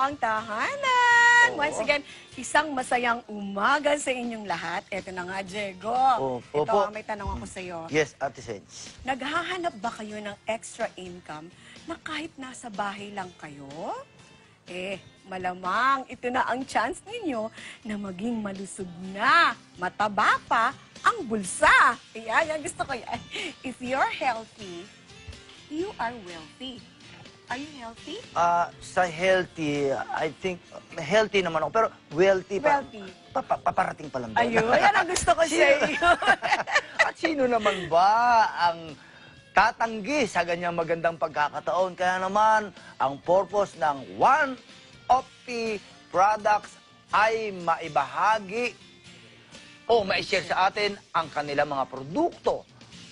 ang tahanan. Oo. Once again, isang masayang umaga sa inyong lahat. Ito na nga, Diego. Opo. Ito, may tanong ako sa'yo. Yes, Ate Sens. Naghahanap ba kayo ng extra income na kahit nasa bahay lang kayo? Malamang ito na ang chance ninyo na maging malusog na, mataba pa ang bulsa. Yan, gusto ko yan. If you're healthy, you are wealthy. Are you healthy? Sa healthy, I think, healthy naman ako, pero wealthy pa. Wealthy. Paparating pa lang doon. Ayun, yan ang gusto ko sa iyo. At sino naman ba ang tatanggi sa ganyang magandang pagkakataon? Kaya naman, ang purpose ng One Opti Products ay maibahagi o ma-share sa atin ang kanilang mga produkto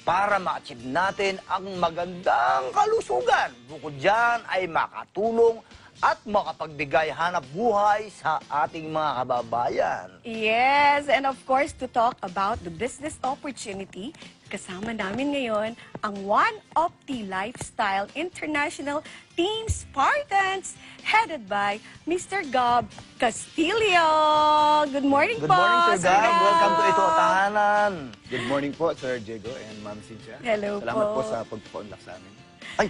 para ma-achieve natin ang magandang kalusugan. Bukod dyan ay makatulong at makapagbigay hanap buhay sa ating mga kababayan. Yes, and of course, to talk about the business opportunity, kasama namin ngayon ang One Opti Lifestyle International Team Spartans, headed by Mr. Gob Castillo. Good morning Good po, morning, Sir Gab. Gob. Welcome to Ito Tahanan. Good morning po, Sir Diego and Ma'am Cynthia. Hello Salamat po. po sa pagpapaunlak sa amin. Ay,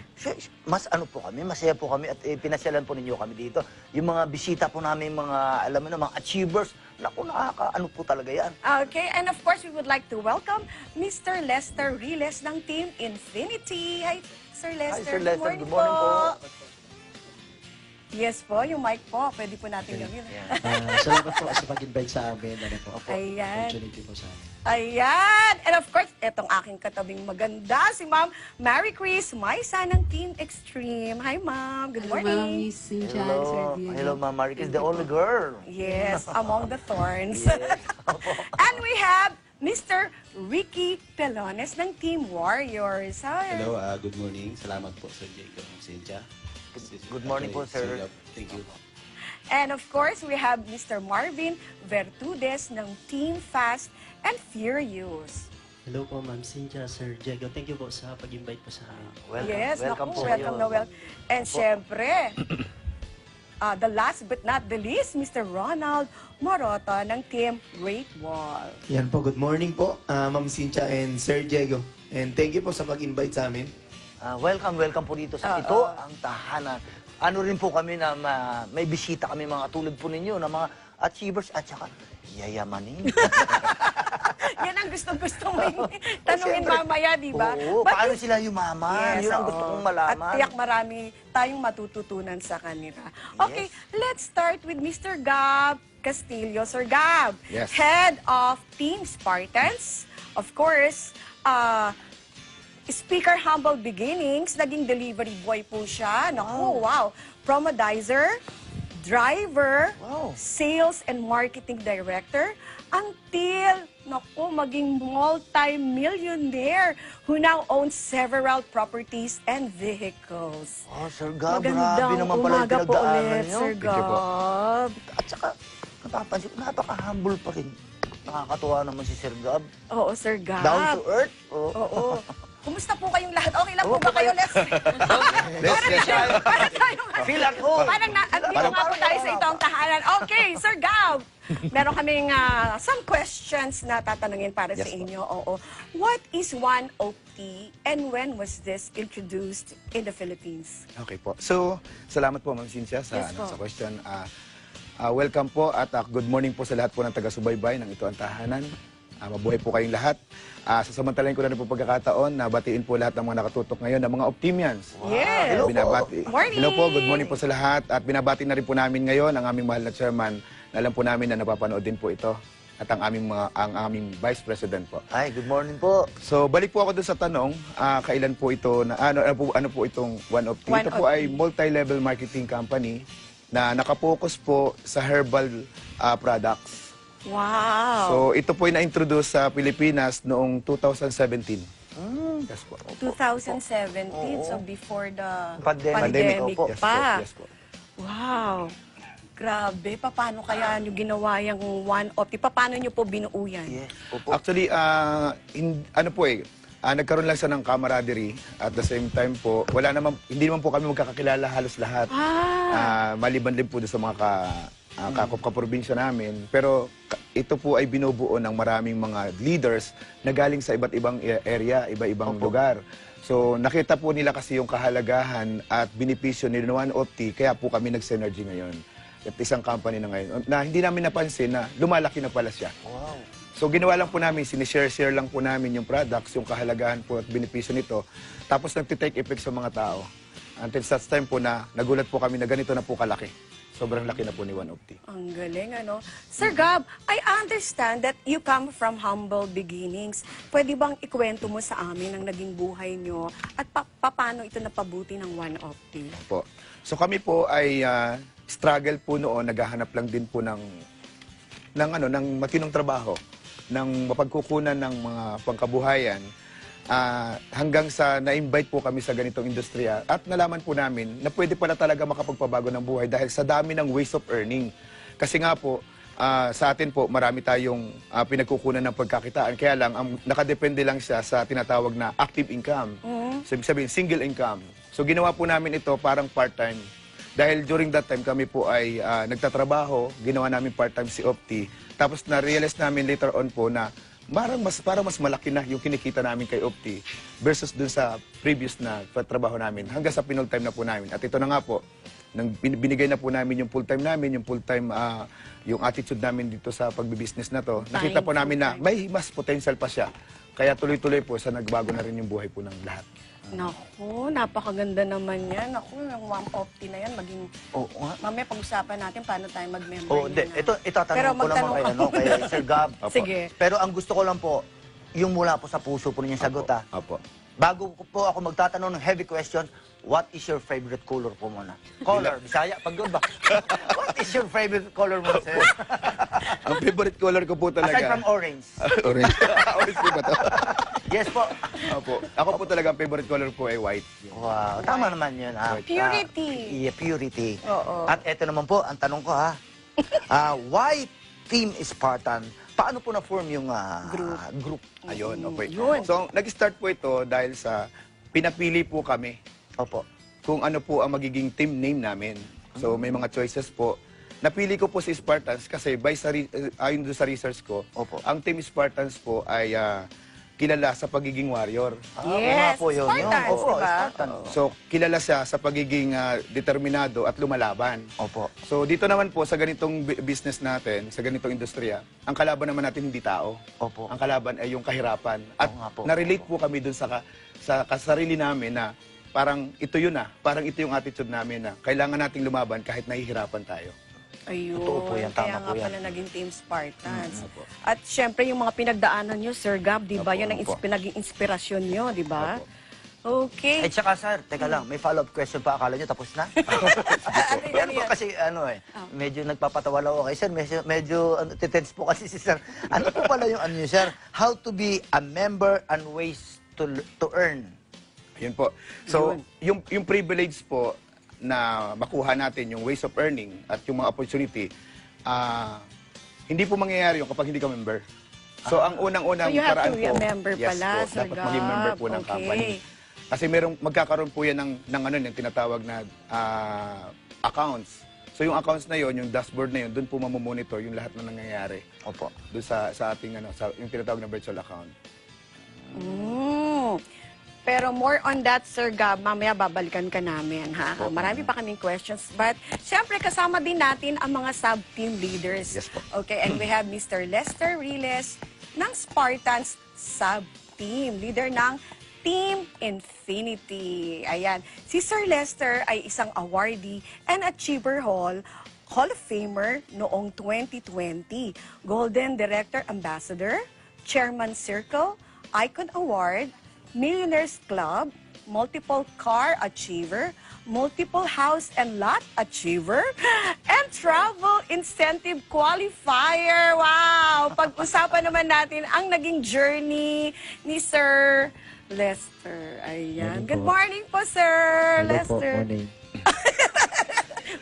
mas ano po kami, masaya po kami at pinasyalan po ninyo kami dito. Yung mga bisita po namin, mga, alam mo na, mga achievers, naku, nakaka-ano po talaga yan. Okay, and of course, we would like to welcome Mr. Lester Riles ng Team Infinity. Hi, Sir Lester. Hi, Sir Lester. Good morning po. Yes po, yung mic po, pwede po natin gawin. Salamat po sa pag-invite sa amin. Ano po, Ayan. opportunity po sa amin. Ayan! And of course, etong aking katabing maganda, si Ma'am Mary Chris Maisa ng Team Extreme. Hi, Ma'am. Good Hello, morning. Miss Cynthia, Sir Hello, Diego. hello, Ma'am Maricaz, the only girl. Yes, among the thorns. Yes. And we have Mr. Ricky Pelones ng Team Warriors. Hi. Hello, good morning. Salamat po, Sir Diego and Cynthia. Good morning po, sir. Thank you. And of course, we have Mr. Marvin Vertudes ng Team Fast and Furious. Hello po, Ma'am Cynthia, Sir Diego. Thank you po sa pag-invite po sa amin. Welcome, Yes, welcome naku, po welcome kayo. na welcome. And syempre, the last but not the least, Mr. Ronald Morota ng Team Great Wall. Yan po, good morning po, Ma'am Cynthia and Sir Diego. And thank you po sa pag-invite sa amin. Welcome po dito sa Ito ang Tahanan. Ano rin po kami na may bisita kami mga tulad po ninyo na mga achievers at saka yayamanin. Yan ang gusto mo tanungin Siyempre. mamaya, di ba? Oo, But paano sila yumaman? Yun ang gusto kong malaman. At tiyak marami tayong matututunan sa kanila. Okay, let's start with Mr. Gab Castillo. Sir Gab, Yes. head of Team Spartans. Of course, speaker humble beginnings, naging delivery boy po siya. Naku, wow. Promodizer, driver, Wow. sales and marketing director, until, naku, maging multi-millionaire who now owns several properties and vehicles. Oh, Sir Gab, grabe Magandang naman pala yung umaga po pinagdaanan ulit, niyo. Sir Thank you po. Gab. At saka, napapansin ko, napaka-humble pa rin. Nakakatuwa naman si Sir Gab. Oo, Sir Gab. Down to earth. Oh. Oo. Kumusta po kayong lahat? Okay lang po ba kayo, Leslie? Para tayo Feel at home. Parang andito nga po tayo sa itong tahanan. Okay, Sir Gab. Meron kaming some questions na tatanungin para sa Yes, inyo. Oo. What is One Opti and when was this introduced in the Philippines? Okay po. So, salamat po, Ma'am Cynthia, sa, Yes po. sa question. Welcome po at good morning po sa lahat po ng taga-subaybay ng Ito ang Tahanan. Mabuhay po kayong lahat. Sasamantalahin ko na rin po pagkakataon na batiin po lahat ng mga nakatutok ngayon, ng mga Optimians. Yes. Hello po. Morning. Hello po, good morning po sa lahat. At binabati na rin po namin ngayon ang aming mahal na chairman. Alam po namin na napapanood din po ito. At ang aming Vice President po. Ay, good morning po. So, balik po ako dun sa tanong, kailan po ito, ano po itong One Opti? One Ito po Opti. ay multi-level marketing company na nakapokus po sa herbal products. Wow. So, ito po ay na-introduce sa Pilipinas noong 2017. Yes po. 2017, Oo. so before the Pandemic. pandemic Opo. Yes po, pa. yes po. Wow. Grabe, paano kaya nyo ginawa yung One Opti? Paano nyo po binuo yan? Yes. Opo. Actually, ano po nagkaroon lang siya ng camaraderie. At the same time po, hindi naman po kami magkakakilala halos lahat. Maliban din po doon sa mga kaprobinsya namin. Pero ito po ay binubuo ng maraming mga leaders na galing sa iba't ibang area, iba-ibang lugar. So nakita po nila kasi yung kahalagahan at benepisyo ni One Opti, kaya po kami nag-synergy ngayon. At isang company na ngayon, na hindi namin napansin na lumalaki na pala siya. Wow. So ginawa lang po namin, sinishare-share lang po namin yung products, yung kahalagahan po at benepisyo nito. Tapos nagtitake effect sa mga tao. Until such time po na nagulat po kami na ganito na po kalaki. Sobrang laki na po ni One Opti. Ang galing, ano? Sir Gab, I understand that you come from humble beginnings. Pwede bang ikwento mo sa amin ang naging buhay nyo at paano ito napabuti ng One Opti? Po. So kami po ay struggle po noon, naghahanap lang din po ng matinong trabaho, ng mapagkukunan ng mga pangkabuhayan, hanggang sa na-invite po kami sa ganitong industriya at nalaman po namin na pwede pala talaga makapagpabago ng buhay dahil sa dami ng ways of earning. Kasi nga po, sa atin po, marami tayong pinagkukunan ng pagkakitaan. Kaya lang, nakadepende lang siya sa tinatawag na active income. So, ibig sabihin, single income. So, ginawa po namin ito parang part-time. Dahil during that time, kami po ay nagtatrabaho, ginawa namin part-time si Opti. Tapos na-realize namin later on po na parang mas malaki na yung kinikita namin kay Opti versus dun sa previous na trabaho namin. Hanggang sa pinul-time na po namin. At ito na nga po, nang binigay na po namin yung full-time namin, yung full-time, yung attitude namin dito sa pagbibusiness na to. Nakita po namin na may mas potential pa siya. Kaya tuloy-tuloy po sa nagbago na rin yung buhay po ng lahat. Naku, napakaganda naman yan. Naku, yung One Opti na yan, maging... Mamaya pag-usapan natin paano tayo mag-member Hindi. niya. Ito, itatanong ko naman kay Sir Gab. Sige. Pero ang gusto ko lang po, yung mula po sa puso po ninyong sagot, ha? Opo. Bago po ako magtatanong ng heavy questions, what is your favorite color po muna? Color, Bisaya, pag ba? What is your favorite color mo, sir? Ang favorite color ko po talaga... Aside from orange. Orange. Orange po ba to? Yes po. Opo. Ako po talaga, ang favorite color po ay white. Wow, tama naman yun, ha? Purity. Yeah, purity. Oo. At eto naman po, ang tanong ko, ha? Why Team Spartan? Paano po na-form yung group? Ayun, okay. Yun. So, nag-start po ito dahil sa pinapili po kami Opo. kung ano po ang magiging team name namin. So, may mga choices po. Napili ko po si Spartans kasi ayon doon sa research ko, Opo. ang Team Spartans po ay kilala sa pagiging warrior. Yes, po yun. Spartans, Opo, diba? Spartan. So, kilala siya sa pagiging determinado at lumalaban. Opo. So, dito naman po sa ganitong business natin, sa ganitong industriya, ang kalaban naman natin hindi tao. Opo. Ang kalaban ay yung kahirapan. At Oo nga po. na-relate po kami dun sa kasarili namin na parang ito yun parang ito yung attitude namin na kailangan nating lumaban kahit nahihirapan tayo. Ayun. Totoo po yan, tama Kaya po nga yan. pala naging Team Spartans. Opo. At syempre yung mga pinagdaanan nyo, Sir Gab, di ba? Opo, Yun ang opo. naging inspirasyon nyo, di ba? Opo. Okay. Eh, tsaka sir, teka lang, may follow-up question pa. Akala nyo tapos na? Pero po kasi, medyo nagpapatawa lang ako kay sir. Medyo titense po kasi si sir. Ano po pala yung nyo, sir? How to be a member and ways to earn. Yun po. So, yung privilege po na makuha natin, yung ways of earning at yung mga opportunity, hindi po mangyayari yun kapag hindi ka member. So, ang unang-unang So, you have paraan to be a po, member yes pala, po, Sir dapat Gab. maging member po ng Okay. company. Kasi magkakaroon po yan ng yung tinatawag na accounts. So, yung accounts na yon, yung dashboard na yon, doon po mamomonitor yung lahat na nangyayari. Opo. Doon sa ating yung tinatawag na virtual account. Pero more on that, Sir Gab, mamaya babalikan ka namin, ha? Marami pa kaming questions. But, syempre, kasama din natin ang mga sub-team leaders. Yes po. Okay, and we have Mr. Lester Riles ng Spartans sub-team. Leader ng Team Infinity. Ayan. Si Sir Lester ay isang awardee and Achiever Hall of Famer noong 2020. Golden Director Ambassador, Chairman Circle, Icon Award, Millionaires Club, Multiple Car Achiever, Multiple House and Lot Achiever, and Travel Incentive Qualifier. Wow! Pag-usapan naman natin ang naging journey ni Sir Lester. Ayan. Morning Good po. morning po, Sir Hello po, Lester. morning.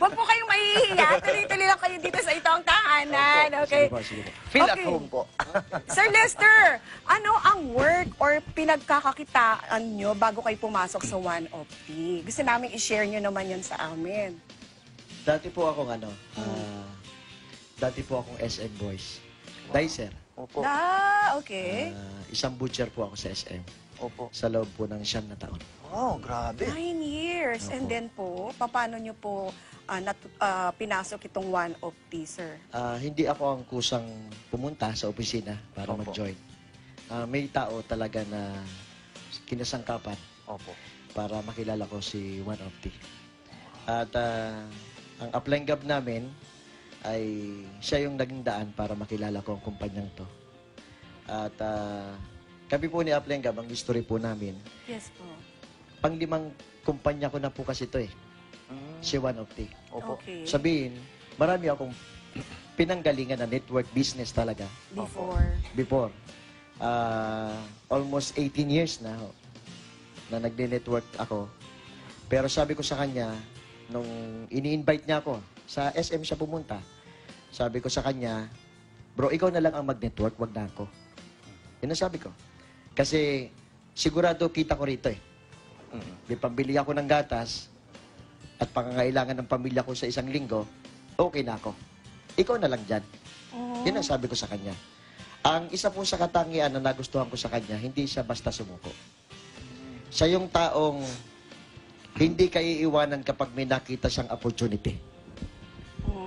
Huwag po kayong mahihiya. Tuloy-tuloy lang kayo dito sa itong tahanan. Okay? Sige po, sige po. Feel at Okay. home po. Sir Lester, ano ang work or pinagkakakitaan nyo bago kayo pumasok sa One Opti? Gusto namin i-share nyo naman yan sa amin. Dati po akong dati po akong SM Boys. Dicer. Opo. Okay. Isang butcher po ako sa SM. Opo. Sa loob po ng 9 na taon. Oh, grabe. 9 years. And then po, paano nyo po pinasok itong One Opti, sir? Hindi ako ang kusang pumunta sa opisina para Opo. mag-join. May tao talaga na kinasangkapan Opo. para makilala ko si One Opti. At ang applying gab namin ay siya yung naging daan para makilala ko ang kumpanyang to. At kami po ni Applying Gab, ang history po namin, Yes po. pang-5 kumpanya ko na po kasi ito eh, Mm, si One Opti. Opo. Okay. Sabihin, marami akong pinanggalingan na network business talaga before. Almost 18 years na na nagne-network ako. Pero sabi ko sa kanya, nung ini-invite niya ako, sa SM siya pumunta, sabi ko sa kanya, bro, ikaw na lang ang mag-network, wag na ako. Yun ang sabi ko. Kasi sigurado kita ko rito eh. May pambili ako ng gatas at pangangailangan ng pamilya ko sa isang linggo, okay na ako. Ikaw na lang dyan. Yun ang sabi ko sa kanya. Ang isa po sa katangian na nagustuhan ko sa kanya, hindi siya basta sumuko. Siya yung taong hindi kayo iiwanan kapag may nakita siyang opportunity.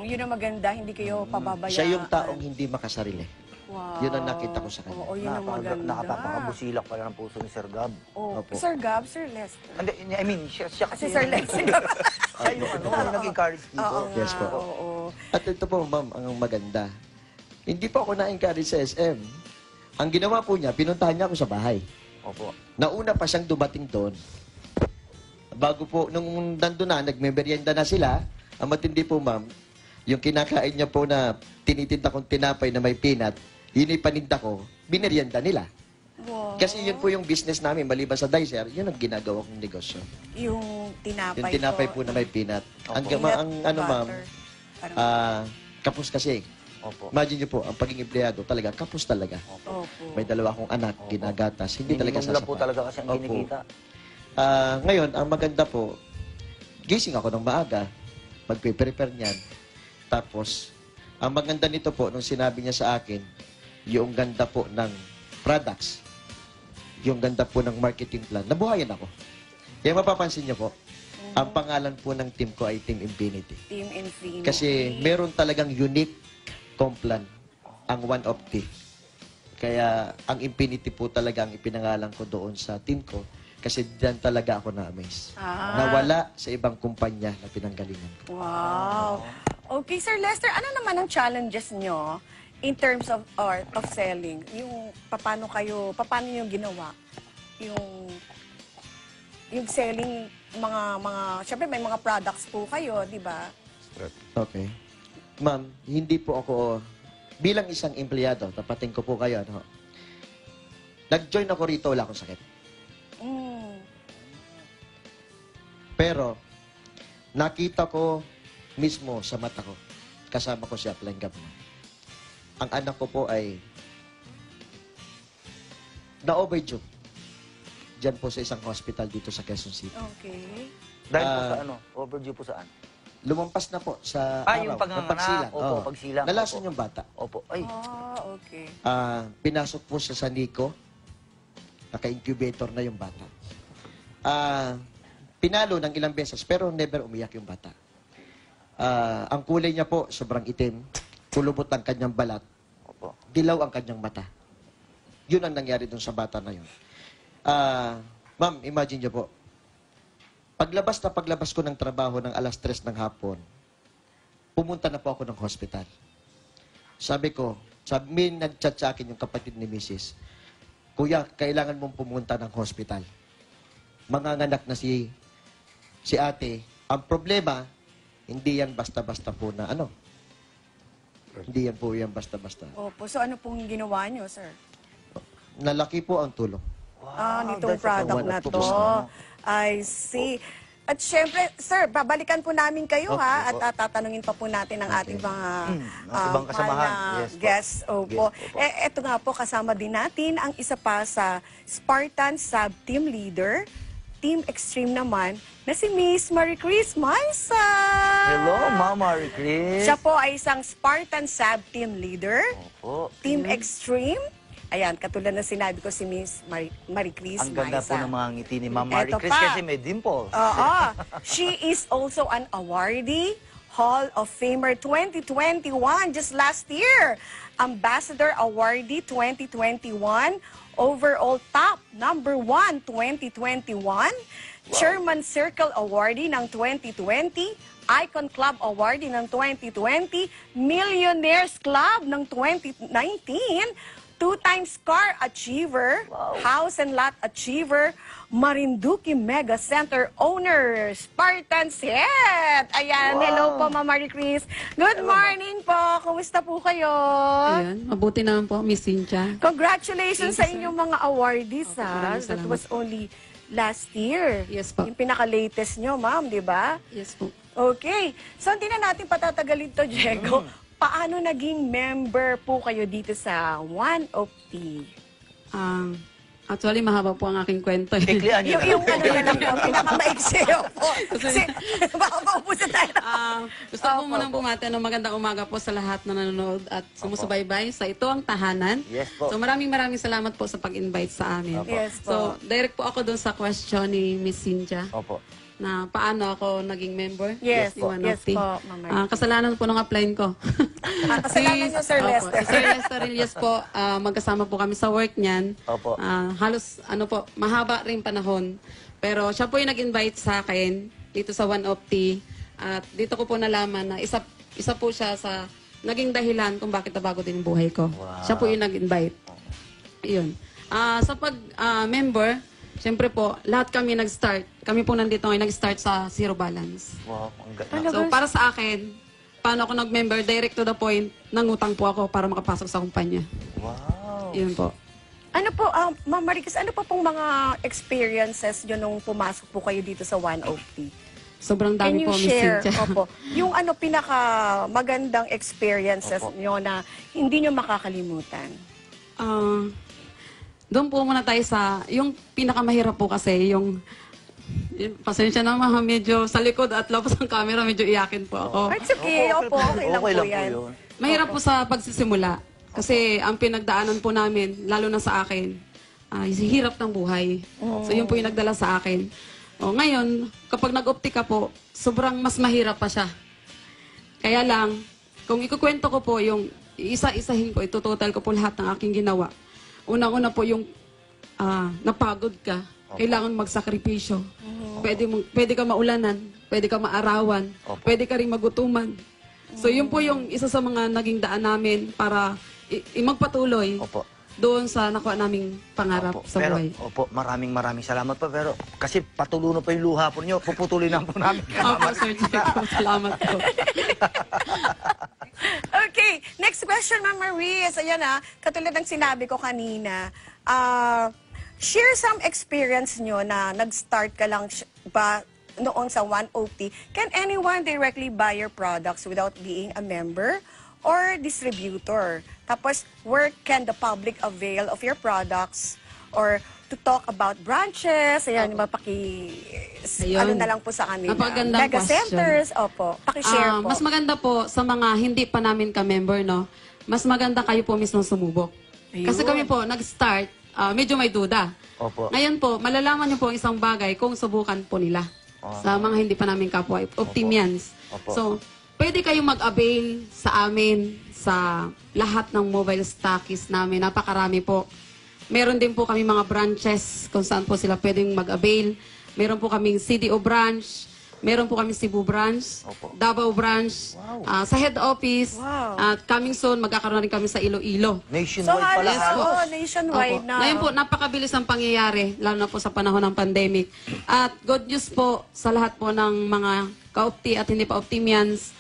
Yun ang maganda, hindi kayo pababayaan. Siya yung taong hindi makasarili. Wow. Yun ang nakita ko sa kanya. Oo, yun ang maganda. Nakapakabusilak pala ng puso ni Sir Gab. Oh, Opo. Sir Gab, Sir Lester. Hindi, I mean, siya Si kasi Sir Lester. siya yung nag-encourage dito. Oo Yes nga, po. oo. At ito po, ma'am, ang maganda. Hindi po ako na-encourage sa SM. Ang ginawa po niya, pinuntahan niya ako sa bahay. Opo. Nauna pa siyang dumating doon. Bago po, nung nandun na, nagme-merienda na sila, ang matindi po, ma'am, yung kinakain niya po na tinitinda kong tinapay na may peanut, yun yung paninda ko, binerienda nila. Wow. Kasi yun po yung business namin, maliban sa Dicer, yun ang ginagawa kong negosyo. Yung tinapay Yung tinapay po na may peanut. Ang, Peanut ang ano, ma'am, butter. Parang- kapos kasi. Opo. Imagine niyo po, ang pagiging empleyado talaga, kapos talaga. Opo. May 2 akong anak, ginagatas, hindi talaga Minimum lang sasapat. po talaga kasi ang Opo. kinikita. Ngayon, ang maganda po, gising ako ng maaga, magpe-prepare niyan. Tapos, ang maganda nito po, nung sinabi niya sa akin, yung ganda po ng products, yung ganda po ng marketing plan, nabuhayan ako. Kaya mapapansin niyo po, ang pangalan po ng team ko ay Team Infinity. Team Infinity. Kasi meron talagang unique complan ang One Opti. Kaya ang Infinity po talaga ang ipinangalan ko doon sa team ko kasi diyan talaga ako na-amaze. Nawala sa ibang kumpanya na pinanggalingan ko. Wow. Okay, Sir Lester, ano naman ang challenges nyo in terms of art of selling? Yung paano yung ginawa? Yung selling syempre may mga products po kayo, di ba? Okay. Ma'am, hindi po ako, bilang isang empleyado, tapatin ko po kayo, ano, nag-join ako rito, wala akong sakit. Pero, nakita ko mismo sa mata ko, kasama ko si Applying Gab. Ang anak ko po ay na-overdue. Diyan po sa isang hospital dito sa Quezon City. Okay. Dahil po sa ano? Overdue po saan? Lumampas na po sa Yung araw, panganganak. ng pagsilang. Opo, Oo. pagsilang. Nalason Opo. yung bata. Opo. Ay, Okay. Pinasok po siya sa NICO. Naka-incubator na yung bata. Pinalo ng ilang beses, pero never umiyak yung bata. Ang kulay niya po, sobrang itim. Kulubot ang kanyang balat. opo. Dilaw ang kanyang mata. Yun ang nangyari dun sa bata na yun. Ma'am, imagine niyo po. Paglabas ko ng trabaho ng alas 3 ng hapon, pumunta na po ako ng hospital. Sabi nag-chat sa akin yung kapatid ni Mrs. Kuya, kailangan mong pumunta ng hospital. Manganganak na si ate. Ang problema, hindi yan basta-basta po na ano. Hindi yan po yan basta-basta. Opo. So ano pong ginawa nyo, sir? Nalaki po ang tulong. Nitong that's product one na of the to. most, I see. At syempre, sir, babalikan po namin kayo Opo, ha, opo. at tatanungin pa po natin ang ating mga ng ibang kasamahan. mahal na Yes po. guests. Opo. Yes po. Eto nga po, kasama din natin ang isa pa sa Spartan Sub-Team Leader, Team Extreme naman, na si Miss Marie Chris Maisa. Hello, Ma'am Marie Chris. Siya po ay isang Spartan Sub-Team Leader, Opo. Team Extreme. Ayan, katulad na sinabi ko si Miss Marie Chris Ang ganda po Maisa. ng mga ngiti ni Ma'am Marie Eto Chris pa. kasi may dimples. Oo. She is also an awardee, Hall of Famer 2021, just last year. Ambassador Awardee 2021, Overall Top Number 1 2021, Chairman Circle Awardee ng 2020, Icon Club Awardee ng 2020, Millionaires Club ng 2019, two-time Scar Achiever, House and Lot Achiever, Marinduque Mega Center Owner, Spartan Set. Ayan, hello po, Ma'am Marie Chris. Good morning po. Kumusta po kayo? Ayan, mabuti naman po, Miss Cynthia. Congratulations sa Thank you, sir. inyong mga awardees, ha? maraming That salamat was only last year. Yes po. Yung pinaka-latest nyo, ma'am, di ba? Yes po. Okay. So, hindi na natin patatagalin to, Diego. Paano naging member po kayo dito sa One of the... Actually, mahaba po ang aking kwento. Iklian niyo Yung ano na lang po, pinakamaiksi po. Kasi baka maupusan tayo. Gusto ko munang bumati ng magandang umaga po sa lahat na nanonood at sumusubaybay sa Ito Ang Tahanan. Yes po. So maraming salamat po sa pag-invite sa amin. Yes po. So, direct po ako doon sa question ni Miss Cynthia Opo. na paano ako naging member. Yes ni po. One Yes of the. po, Ma'am Marie. Kasalanan po nung apply ko. Kasalanan niyo, Sir Opo, Lester. Si Sir Lester Rillas po, magkasama po kami sa work niyan. Opo. Halos, mahaba rin panahon. Pero siya po yung nag-invite sa akin dito sa One of the. At dito ko po nalaman na isa po siya sa naging dahilan kung bakit nabago din yung buhay ko. Siya po yung nag-invite. Iyon. Sa pag-member, siyempre po, lahat kami nag-start. Kami po nandito ngayon nag-start sa Zero Balance. Wow, ang ganda. So, para sa akin, paano ako nag-member, direct to the point, nangutang po ako para makapasok sa kumpanya. Wow. Yun po. Ano po, Ma'am Maricas, ano pa pong mga experiences nyo nung pumasok po kayo dito sa One of the? Sobrang Can dami you po, Miss share, Cynthia. opo, yung pinaka magandang experiences nyo na hindi nyo makakalimutan? Doon po muna tayo sa, yung pinakamahirap po kasi, yung pasensya na mga medyo sa likod at labas ng camera, medyo iyakin po ako. It's okay, opo, okay lang po yan. Mahirap po sa pagsisimula. Kasi ang pinagdaanan po namin, lalo na sa akin, hirap ng buhay. So yun po yung nagdala sa akin. Ngayon, kapag nag-optika po, sobrang mas mahirap pa siya. Kaya lang, kung ikukwento ko po yung isa-isahin ko, itutotal ko po lahat ng aking ginawa. Unang-una po yung napagod ka, kailangan magsakripisyo. Pwede ka maulanan, pwede ka maarawan, pwede ka rin magutuman. So yun po yung isa sa mga naging daan namin para magpatuloy doon sa nakuha naming pangarap sa buhay. Opo, maraming salamat po. Pero kasi patuloy na po yung luha po niyo, puputulin na po namin. Opo, Sir Jacob. Salamat po. Okay, next question, Ma'am Marie. Ayan katulad ng sinabi ko kanina, share some experience nyo na nag-start ka lang ba noon sa One OT. Can anyone directly buy your products without being a member or distributor? Tapos, where can the public avail of your products? Or to talk about branches, ayan, ano na lang po sa kanila. Napakagandang Mega question. centers, opo. Pakishare po. Mas maganda po sa mga hindi pa namin ka-member, no? Mas maganda kayo po mismo sumubok. Kasi kami po, nag-start, medyo may duda. Opo. Ngayon po, malalaman niyo po ang isang bagay kung subukan po nila. Sa mga hindi pa namin kapwa, Optimians. Opo. So, pwede kayong mag-avail sa amin, sa lahat ng mobile stockists namin. Napakarami po. Meron din po kami mga branches kung saan po sila pwedeng mag-avail. Meron po kaming CDO branch. Meron po kaming Cebu branch. Davao branch. Sa head office. At coming soon, magkakaroon rin kami sa Iloilo. Nationwide pala. Nationwide Opo. na. Ngayon po, napakabilis ang pangyayari, lalo na po sa panahon ng pandemic. At good news po sa lahat po ng mga ka-opti at hindi pa optimians,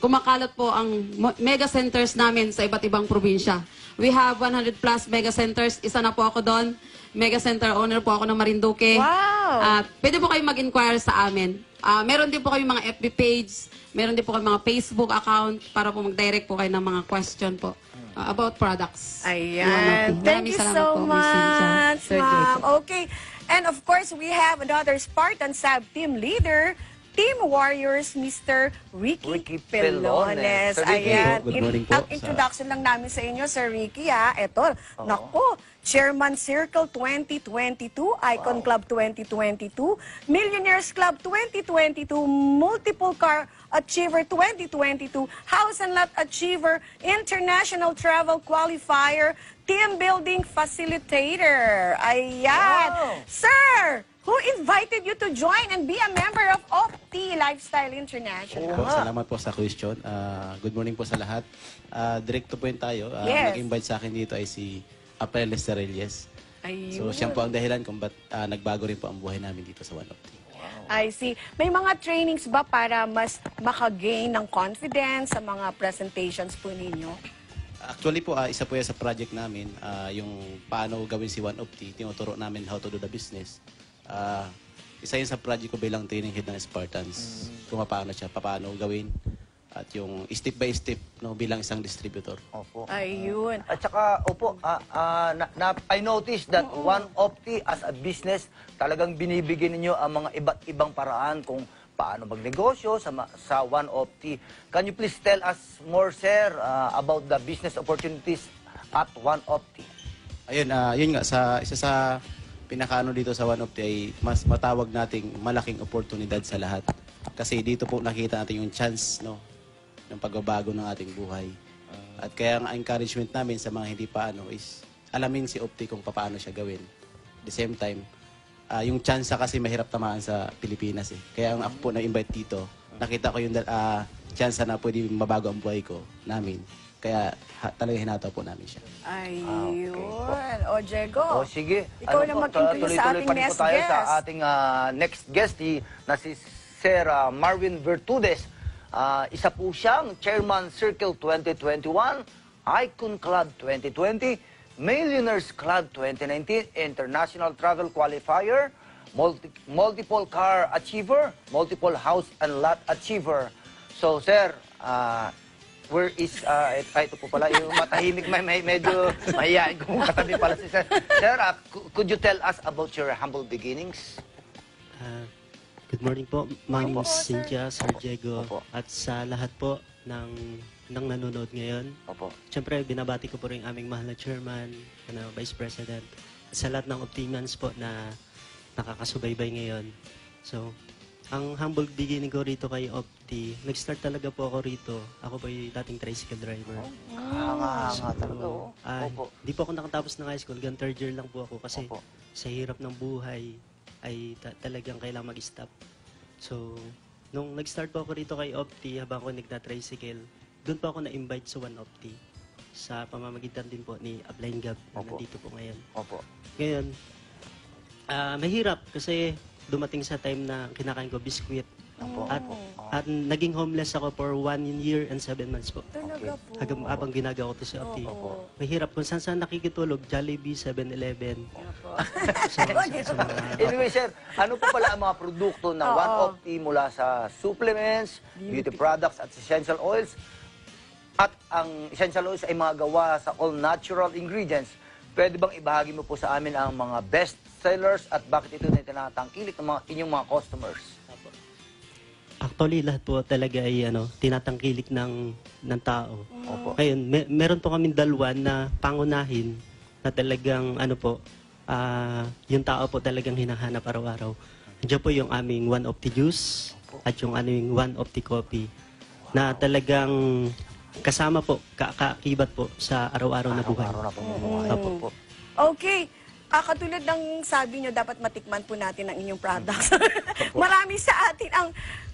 kumakalat po ang mega centers namin sa iba't ibang probinsya. We have 100 plus mega centers. Isa na po ako doon. Mega center owner po ako ng Marinduque. Wow! Pwede po kayo mag-inquire sa amin. Meron din po kayo mga FB page, meron din po kayo mga Facebook account para po mag-direct po kayo ng mga question po about products. Ayan. Thank Maraming you salamat so po, Miss Cynthia. much, Sir ma'am. Jacob. Okay. And of course, we have another Spartan Sab team leader, Team Warriors, Mr. Ricky Pelones. Sir Ricky. Ayan. Good morning po Ang introduction lang namin sa inyo, Sir Ricky, ha? Ito, naku, Chairman Circle 2022, Icon Club 2022, Millionaires Club 2022, Multiple Car Achiever 2022, House and Lot Achiever, International Travel Qualifier, Team Building Facilitator. Ayan. Wow. Sir, who invited you to join and be a member of Opti Lifestyle International? Po, salamat po sa question. Good morning po sa lahat. Direct to point tayo. Yes. Nag-invite sa akin dito ay si April Esterelles. Ayun. So, siya po ang dahilan kung ba't nagbago rin po ang buhay namin dito sa One Opti. I see. May mga trainings ba para mas makagain ng confidence sa mga presentations po ninyo? Actually po, isa po yan sa project namin, yung paano gawin si One Opti. Tinuturo namin how to do the business. Isa yun sa project ko bilang training head ng Spartans. Kung paano siya, paano gawin. At yung step by step no, bilang isang distributor. Opo. Ayun. At saka, opo, I noticed that One Opti as a business, talagang binibigyan ninyo ang mga iba't ibang paraan kung paano magnegosyo sa One Opti. Can you please tell us more, sir, about the business opportunities at One Opti? Ayun, yun nga, isa sa pinakaano dito sa One Opti ay mas matawag nating malaking oportunidad sa lahat. Kasi dito po nakita natin yung chance, no, ng pagbabago ng ating buhay. At kaya ang encouragement namin sa mga hindi pa ano is alamin si Opti kung paano siya gawin. At the same time, yung chance kasi mahirap tamaan sa Pilipinas eh. Kaya ang ako po na-invite dito, nakita ko yung chance na pwede mabago ang buhay ko namin. Kaya talagang hinataw po namin siya. Ayun. O, Diego. O, sige. Ikaw na mag-introduce sa ating tuloy-tuloy pa rin next po tayo guest. sa ating next guest, na si Sir Marvin Virtudes. Isa po siyang Chairman Circle 2021, Icon Club 2020, Millionaires Club 2019, International Travel Qualifier, Multiple Car Achiever, Multiple House and Lot Achiever. So, sir, where is, ito po pala, yung matahimik, medyo mahihain kung katabi pala si sir. Sir, could you tell us about your humble beginnings? Good morning po, Ma'am Morning po, sir. Cynthia, Sir Diego, Opo. at sa lahat po ng nanonood ngayon. Opo. Siyempre, binabati ko po rin aming mahal na chairman, Vice President, at sa lahat ng Optimans po na nakakasubaybay ngayon. So, ang humble beginning ko rito kay Opti, nag-start talaga po ako rito. Ako po yung dating tricycle driver. Nga talaga, oh. Opo. Di po ako nakatapos ng high school, hanggang third year lang po ako kasi Opo. sa hirap ng buhay ay talagang kailangan mag-stop. So, nung nag-start po ako rito kay Opti, habang ako nagta-tricycle, doon po ako na-invite sa One Opti sa pamamagitan din po ni Upline Gab na Opo. nandito po ngayon. Opo. Ngayon, mahirap kasi dumating sa time na kinakain ko biskwit. Opo. At naging homeless ako for 1 year and 7 months po. Talaga po. Habang ginagawa ko to sa Opti. Mahirap kung saan nakikitulog, Jollibee, 7-Eleven. sa mga Anyway, sir, ano po pala ang mga produkto ng One Opti mula sa supplements, beauty products at essential oils? At ang essential oils ay mga gawa sa all-natural ingredients. Pwede bang ibahagi mo po sa amin ang mga best sellers at bakit ito na tinatangkilik ng inyong mga customers? Actually, lahat po talaga ay tinatangkilik ng tao. Opo. Ngayon, meron po kaming dalawa na pangunahin na talagang yung tao po talagang hinahanap araw-araw. Diyan po yung aming One Opti Juice at yung aming One Opti Coffee na talagang kasama po, kaakibat po sa araw-araw na buhay. Araw na pamumuhay. Opo. Opo. Okay. katulad ng sabi nyo, dapat matikman po natin ang inyong products. Marami sa atin ang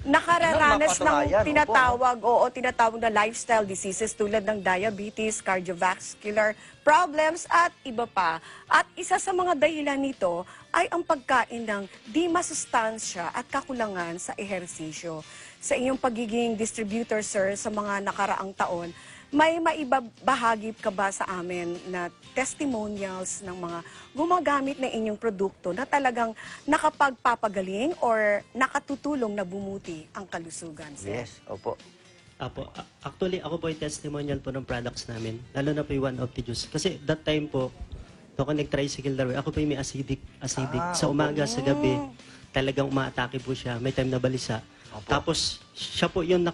nakararanas ng Mapatunayan, tinatawag na lifestyle diseases tulad ng diabetes, cardiovascular problems at iba pa. At isa sa mga dahilan nito ay ang pagkain ng di masustansya at kakulangan sa ehersisyo. Sa inyong pagiging distributor, sir, sa mga nakaraang taon, may maibabahagi ka ba sa amin na testimonials ng mga gumagamit ng inyong produkto na talagang nakapagpapagaling or nakatutulong na bumuti ang kalusugan, sir? Yes, opo. Actually, ako po yung testimonial po ng products namin, lalo na po yung One Opti Juice. Kasi that time po, ako nag-tricycle na rin, ako po yung may acidic. Sa umaga, sa gabi, talagang umaatake po siya. May time na balisa. Tapos, siya po yung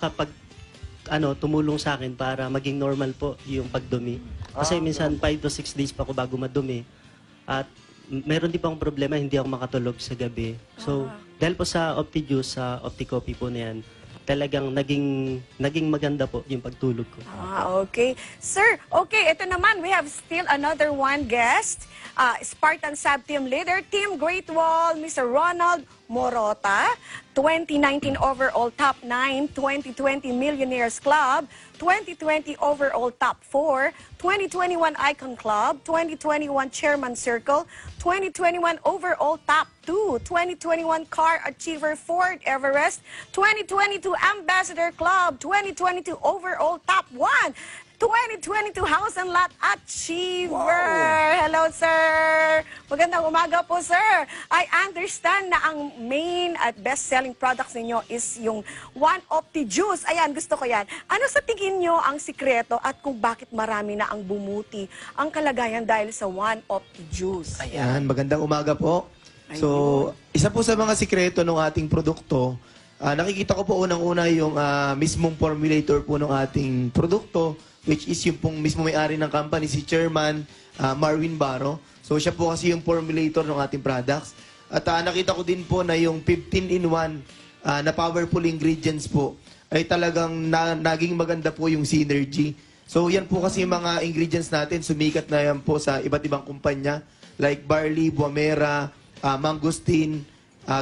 tumulong sa akin para maging normal po yung pagdumi. Kasi minsan 5 to 6 days pa ako bago madumi. At meron din pa akong problema, hindi ako makatulog sa gabi. So, dahil po sa Opti Juice, sa Opti Coffee po na yan, talagang naging maganda po yung pagtulog ko. Okay. Sir, okay, ito naman, we have still another one guest. Spartan Sab Team Leader, Team Great Wall, Mr. Ronald Morota, 2019 overall top 9, 2020 Millionaires Club, 2020 overall top 4, 2021 Icon Club, 2021 Chairman Circle, 2021 overall top 2, 2021 Car Achiever Ford Everest, 2022 Ambassador Club, 2022 overall top 1, 2022 House and Lot Achiever. Hello, sir. Magandang umaga po, sir. I understand na ang main at best-selling products ninyo is yung One Opti Juice. Ayan, gusto ko yan. Ano sa tingin nyo ang sikreto at kung bakit marami na ang bumuti ang kalagayan dahil sa One Opti Juice? Ayan, magandang umaga po. So, isa po sa mga sikreto ng ating produkto, nakikita ko po unang-una yung mismong formulator po ng ating produkto, which is yung pong mismo may-ari ng company, si Chairman Marvin Barro. So, siya po kasi yung formulator ng ating products. At nakita ko din po na yung 15-in-1 na powerful ingredients po ay talagang naging maganda po yung synergy. So, yan po kasi yung mga ingredients natin. Sumikat na yan po sa iba't ibang kumpanya like barley, buamera, mangosteen,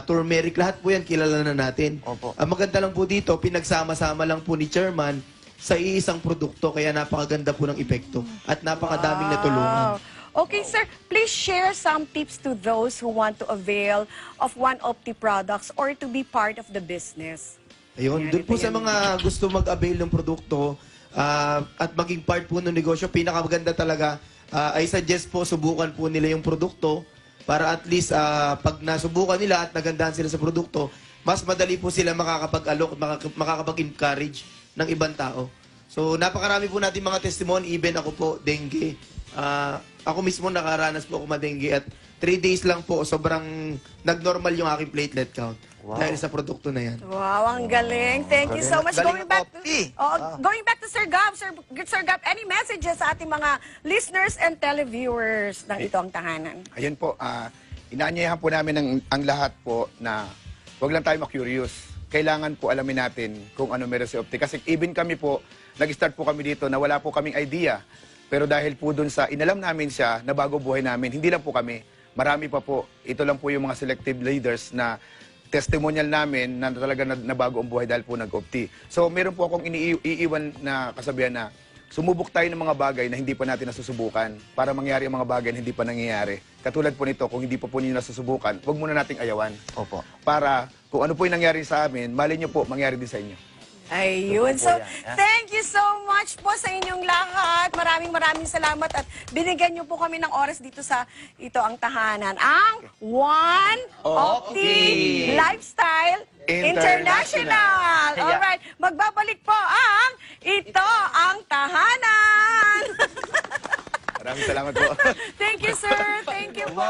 turmeric. Lahat po yan kilala na natin. Ang maganda lang po dito, pinagsama-sama lang po ni Chairman sa iisang produkto, kaya napakaganda po ng epekto at napakadaming natulungan. Okay, sir, please share some tips to those who want to avail of One Opti products or to be part of the business. Ayun, doon po sa mga gusto mag-avail ng produkto at maging part po ng negosyo, pinakamaganda talaga, I suggest po subukan po nila yung produkto para at least pag nasubukan nila at nagandahan sila sa produkto, mas madali po sila makakapag-alok at makakapag-encourage ng ibang tao. So, napakarami po natin mga testimony. Even ako po, dengue. Ako mismo nakaranas po ako ma-dengue at 3 days lang po, sobrang nag-normal yung aking platelet count. Dahil sa produkto na yan. Wow, ang galing. Thank you so much. Galing Going back to Sir Gab. Sir Gab, any messages sa ating mga listeners and televiewers ng Ito ang Tahanan? Ayun po, inaanyayahan po namin ang lahat po na huwag lang tayo ma-curious. Kailangan po alamin natin kung ano meron si Opti. Kasi even kami po, nag-start po kami dito na wala po kaming idea. Pero dahil po dun sa inalam namin siya, na bago buhay namin, hindi lang po kami, marami pa po. Ito lang po yung mga selective leaders na testimonial namin na talaga nabago ang buhay dahil po nag-Opti. So meron po akong iiwan na kasabihan na sumubok tayo ng mga bagay na hindi pa natin nasusubukan para mangyari ang mga bagay na hindi pa nangyayari. Katulad po nito, kung hindi po ninyo nasusubukan, huwag muna nating ayawan. Opo. Para kung ano po yung nangyari sa amin, mali nyo po, mangyari din sa inyo. Ayun. So, thank you so much po sa inyong lahat. Maraming salamat at binigyan niyo po kami ng oras dito sa Ito ang Tahanan. Ang One Opti Lifestyle International. Alright, magbabalik po ang Ito ang Tahanan. Maraming salamat po. Thank you, sir. Thank you po.